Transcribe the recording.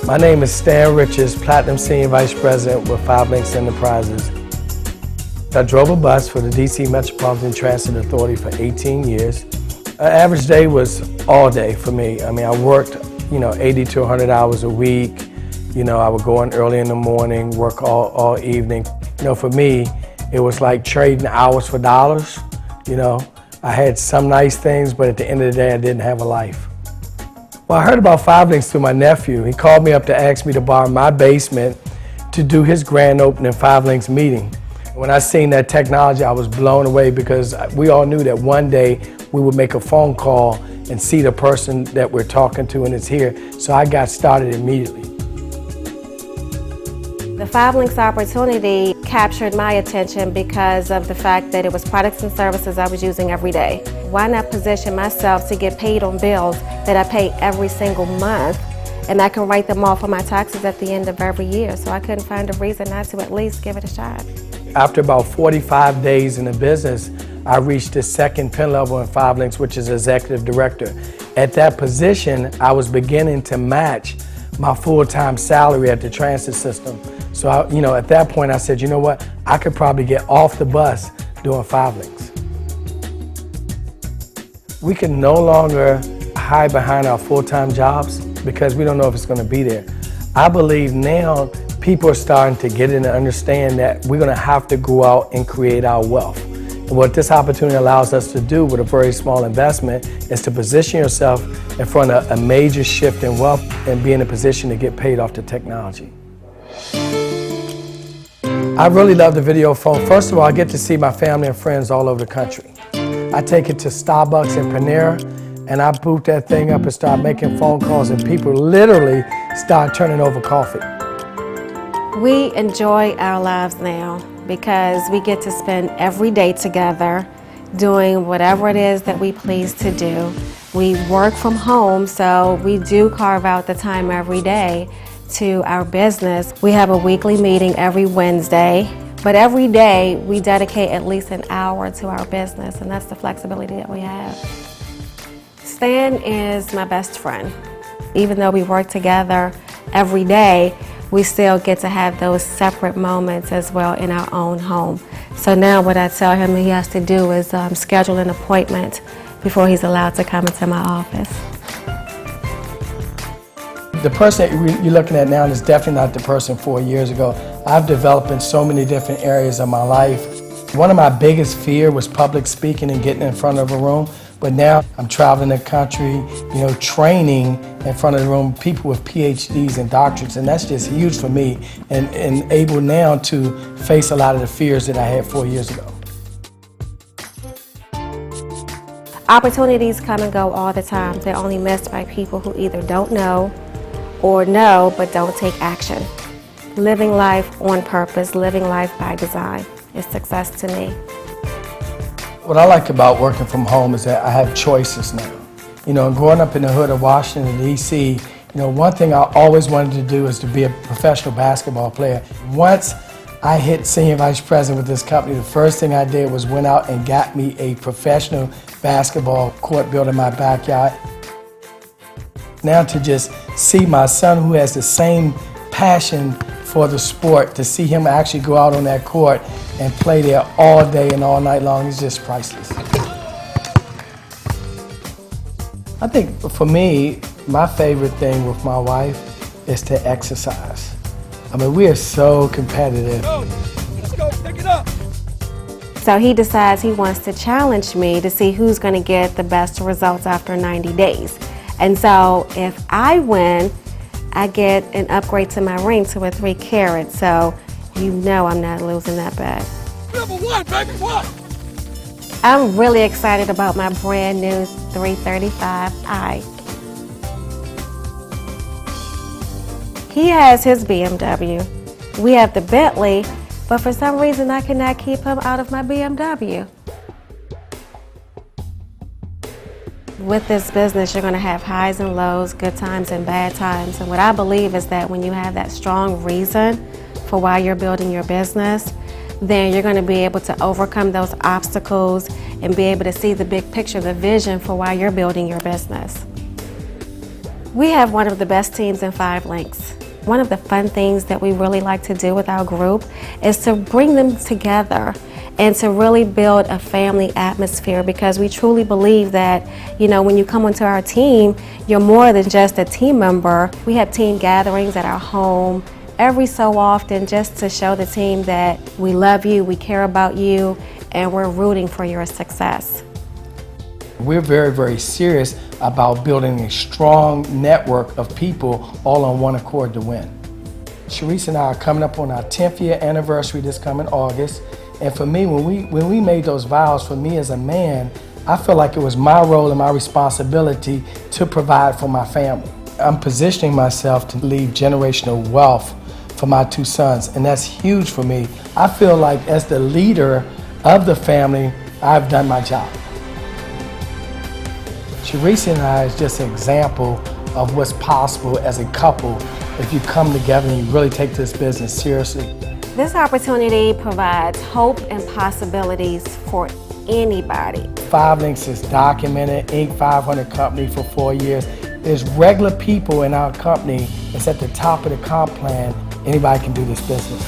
My name is Stan Richards, Platinum Senior Vice President with 5 Links Enterprises. I drove a bus for the DC Metropolitan Transit Authority for 18 years. An average day was all day for me. I mean, I worked, 80 to 100 hours a week. I would go in early in the morning, work all evening. For me, it was like trading hours for dollars. I had some nice things, but at the end of the day, I didn't have a life. Well, I heard about 5 Links through my nephew. He called me up to ask me to borrow my basement to do his grand opening 5 Links meeting. When I seen that technology, I was blown away because we all knew that one day we would make a phone call and see the person that we're talking to and it's here. So I got started immediately. The 5 Links opportunity captured my attention because of the fact that it was products and services I was using every day. Why not position myself to get paid on bills that I pay every single month, and I can write them off on my taxes at the end of every year? So I couldn't find a reason not to at least give it a shot. After about 45 days in the business, I reached the second pin level in 5 Links, which is executive director. At that position, I was beginning to match my full-time salary at the transit system. So, at that point, I said, you know what? I could probably get off the bus doing 5 Links. We can no longer hide behind our full-time jobs because we don't know if it's going to be there. I believe now people are starting to get in and understand that we're going to have to go out and create our wealth. And what this opportunity allows us to do with a very small investment is to position yourself in front of a major shift in wealth and be in a position to get paid off the technology. I really love the video phone. First of all, I get to see my family and friends all over the country. I take it to Starbucks and Panera, and I boot that thing up and start making phone calls, and people literally start turning over coffee. We enjoy our lives now because we get to spend every day together doing whatever it is that we please to do. We work from home, so we do carve out the time every day to our business. We have a weekly meeting every Wednesday, but every day we dedicate at least an hour to our business, and that's the flexibility that we have. Stan is my best friend. Even though we work together every day, we still get to have those separate moments as well in our own home. So now what I tell him he has to do is schedule an appointment before he's allowed to come into my office. The person that you're looking at now is definitely not the person 4 years ago. I've developed in so many different areas of my life. One of my biggest fears was public speaking and getting in front of a room. But now I'm traveling the country, training in front of the room, people with PhDs and doctorates, and that's just huge for me and able now to face a lot of the fears that I had 4 years ago. Opportunities come and go all the time. They're only missed by people who either don't know or know but don't take action. Living life on purpose, living life by design is success to me. What I like about working from home is that I have choices now. Growing up in the hood of Washington, D.C., one thing I always wanted to do is to be a professional basketball player. Once I hit senior vice president with this company, the first thing I did was went out and got me a professional basketball court built in my backyard. Now to just see my son, who has the same passion for the sport, to see him actually go out on that court and play there all day and all night long is just priceless. I think for me, my favorite thing with my wife is to exercise. I mean, we are so competitive. Let's go, pick it up. So he decides he wants to challenge me to see who's going to get the best results after 90 days. And so if I win, I get an upgrade to my ring to a 3 carat. So I'm not losing that bet. Number 1, baby, what? I'm really excited about my brand new 335i. He has his BMW. We have the Bentley, but for some reason I cannot keep him out of my BMW. With this business, you're going to have highs and lows, good times and bad times. And what I believe is that when you have that strong reason for why you're building your business, then you're going to be able to overcome those obstacles and be able to see the big picture, the vision for why you're building your business. We have one of the best teams in 5 Links. One of the fun things that we really like to do with our group is to bring them together and to really build a family atmosphere, because we truly believe that, you know, when you come onto our team, you're more than just a team member. We have team gatherings at our home every so often just to show the team that we love you, we care about you, and we're rooting for your success. We're very, very serious about building a strong network of people all on one accord to win. Chereace and I are coming up on our 10th year anniversary this coming August. And for me, when we made those vows, for me as a man, I feel like it was my role and my responsibility to provide for my family. I'm positioning myself to leave generational wealth for my 2 sons, and that's huge for me. I feel like as the leader of the family, I've done my job. Chereace and I is just an example of what's possible as a couple if you come together and you really take this business seriously. This opportunity provides hope and possibilities for anybody. 5 Links is documented, Inc. 500 company for 4 years. There's regular people in our company. It's at the top of the comp plan. Anybody can do this business.